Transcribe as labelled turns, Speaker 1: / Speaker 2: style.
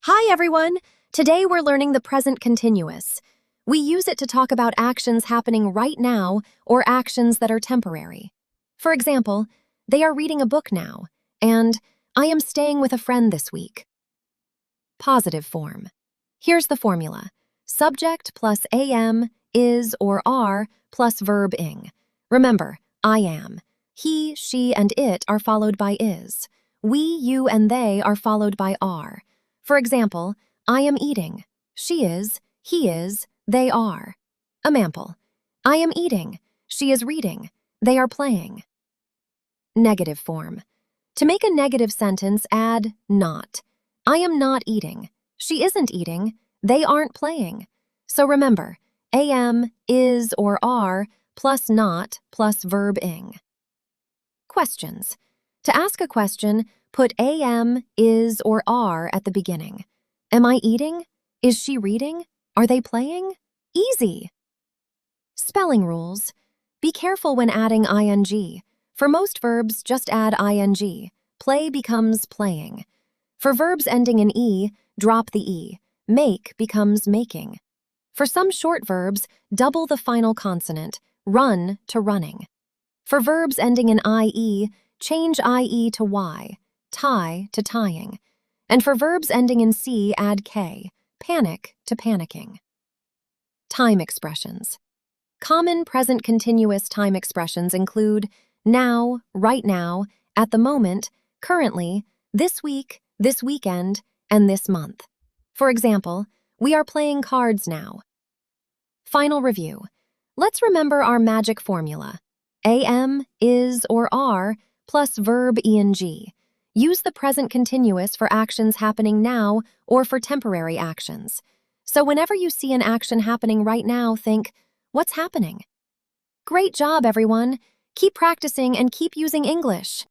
Speaker 1: Hi, everyone! Today we're learning the present continuous. We use it to talk about actions happening right now or actions that are temporary. For example, they are reading a book now, and I am staying with a friend this week. Positive form. Here's the formula. Subject plus am, is, or are plus verb ing. Remember, I am. He, she, and it are followed by is. We, you, and they are followed by are. For example, I am eating. She is, he is, they are. Example. I am eating. She is reading. They are playing. Negative form. To make a negative sentence, add not. I am not eating. She isn't eating. They aren't playing. So remember, am, is, or are plus not plus verb ing. Questions. To ask a question, put am, is, or are at the beginning. Am I eating? Is she reading? Are they playing? Easy! Spelling rules. Be careful when adding ing. For most verbs, just add ing. Play becomes playing. For verbs ending in e, drop the e. Make becomes making. For some short verbs, double the final consonant, run to running. For verbs ending in ie, change ie to y, tie to tying. And for verbs ending in c, add k, panic to panicking. Time expressions. Common present continuous time expressions include now, right now, at the moment, currently, this week, this weekend, and this month. For example, we are playing cards now. Final review. Let's remember our magic formula. Am, is, or are, plus verb ing. Use the present continuous for actions happening now or for temporary actions. So whenever you see an action happening right now, think, what's happening? Great job, everyone! Keep practicing and keep using English.